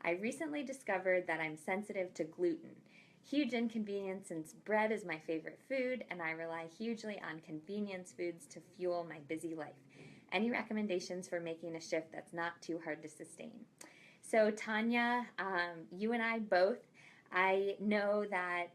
I recently discovered that I'm sensitive to gluten. Huge inconvenience since bread is my favorite food and I rely hugely on convenience foods to fuel my busy life. Any recommendations for making a shift that's not too hard to sustain? So, Tanya, you and I both, I know that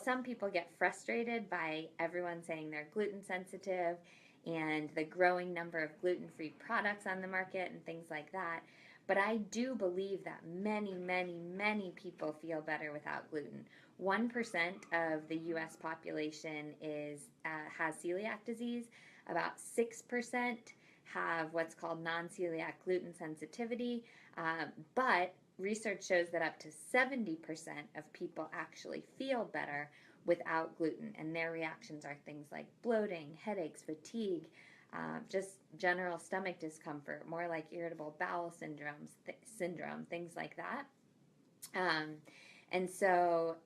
some people get frustrated by everyone saying they're gluten sensitive and the growing number of gluten free products on the market and things like that. But I do believe that many people feel better without gluten. 1% of the US population has celiac disease, about 6% have what's called non celiac gluten sensitivity, but research shows that up to 70% of people actually feel better without gluten, and their reactions are things like bloating, headaches, fatigue, just general stomach discomfort, more like irritable bowel syndrome, things like that. Um, and so,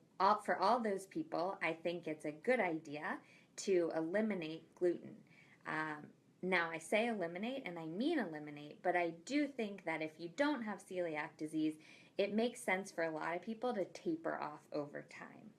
for all those people, I think it's a good idea to eliminate gluten. Um, Now, I say eliminate and I mean eliminate, but I do think that if you don't have celiac disease, it makes sense for a lot of people to taper off over time.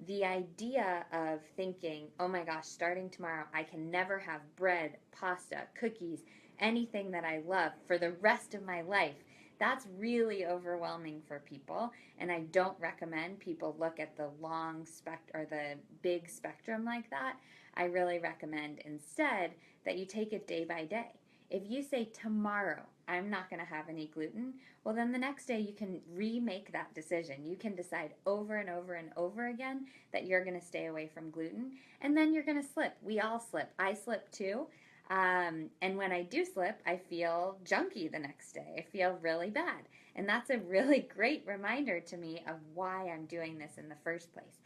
The idea of thinking, oh my gosh, starting tomorrow, I can never have bread, pasta, cookies, anything that I love for the rest of my life, that's really overwhelming for people. And I don't recommend people look at the or the big spectrum like that. I really recommend instead that you take it day by day. If you say tomorrow, I'm not going to have any gluten, well, then the next day you can remake that decision. You can decide over and over and over again that you're going to stay away from gluten, and then you're going to slip. We all slip. I slip too. And when I do slip, I feel junky the next day. I feel really bad. And that's a really great reminder to me of why I'm doing this in the first place.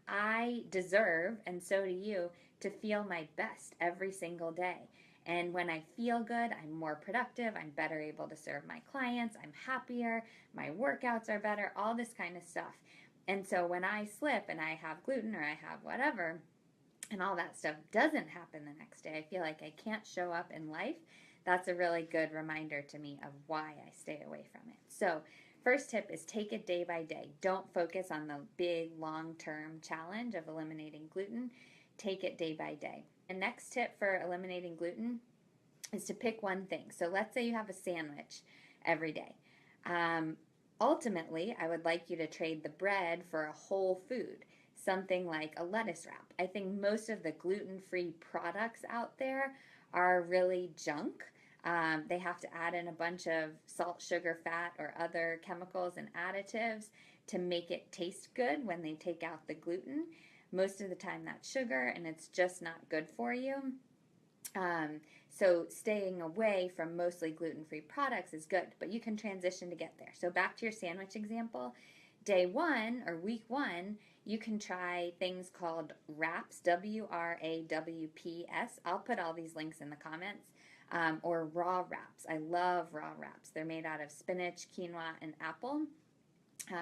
I deserve, and so do you, to feel my best every single day. And when I feel good, I'm more productive, I'm better able to serve my clients, I'm happier, my workouts are better, all this kind of stuff. And so when I slip and I have gluten or I have whatever, and all that stuff doesn't happen the next day, I feel like I can't show up in life. That's a really good reminder to me of why I stay away from it. So, first tip is take it day by day. Don't focus on the big long term challenge of eliminating gluten. Take it day by day. The next tip for eliminating gluten is to pick one thing. So, let's say you have a sandwich every day. Um, Ultimately, I would like you to trade the bread for a whole food, something like a lettuce wrap. I think most of the gluten free products out there are really junk. They have to add in a bunch of salt, sugar, fat, or other chemicals and additives to make it taste good when they take out the gluten. Most of the time, that's sugar, and it's just not good for you. So staying away from mostly gluten-free products is good, but you can transition to get there. So back to your sandwich example, day one or week one, you can try things called wraps, WRAWPS. I'll put all these links in the comments. Or raw wraps. I love raw wraps. They're made out of spinach, quinoa, and apple.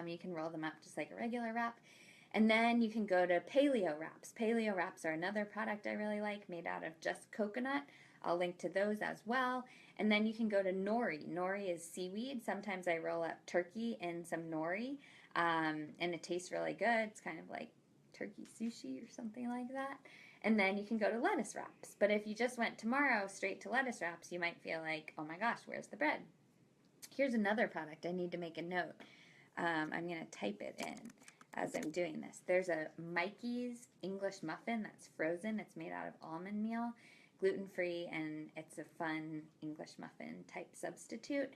You can roll them up just like a regular wrap. And then you can go to paleo wraps. Paleo wraps are another product I really like, made out of just coconut. I'll link to those as well. And then you can go to nori. Nori is seaweed. Sometimes I roll up turkey in some nori, and it tastes really good. It's kind of like turkey sushi or something like that. And then you can go to lettuce wraps. But if you just went tomorrow straight to lettuce wraps, you might feel like, oh my gosh, where's the bread? Here's another product I need to make a note. I'm going to type it in as I'm doing this. There's a Mikey's English muffin that's frozen. It's made out of almond meal, gluten-free, and it's a fun English muffin type substitute.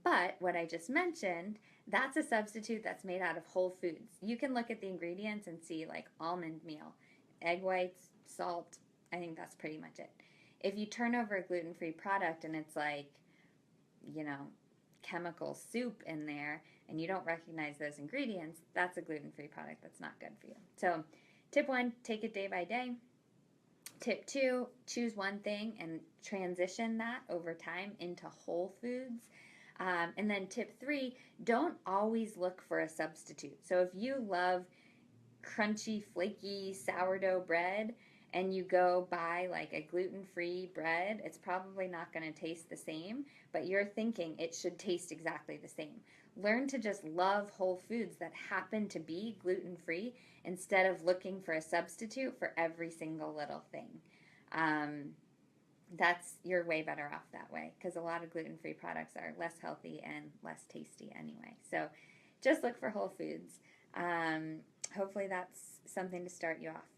But what I just mentioned, that's a substitute that's made out of whole foods. You can look at the ingredients and see like almond meal, egg whites, salt. I think that's pretty much it. If you turn over a gluten-free product and it's like, you know, chemical soup in there and you don't recognize those ingredients, that's a gluten-free product that's not good for you. So tip one, take it day by day. Tip two, choose one thing and transition that over time into whole foods. And then tip three, don't always look for a substitute. So if you love crunchy, flaky sourdough bread and you go buy like a gluten-free bread, it's probably not going to taste the same, but you're thinking it should taste exactly the same. Learn to just love whole foods that happen to be gluten-free instead of looking for a substitute for every single little thing. Um, you're way better off that way, because a lot of gluten-free products are less healthy and less tasty anyway. So just look for whole foods. Hopefully that's something to start you off.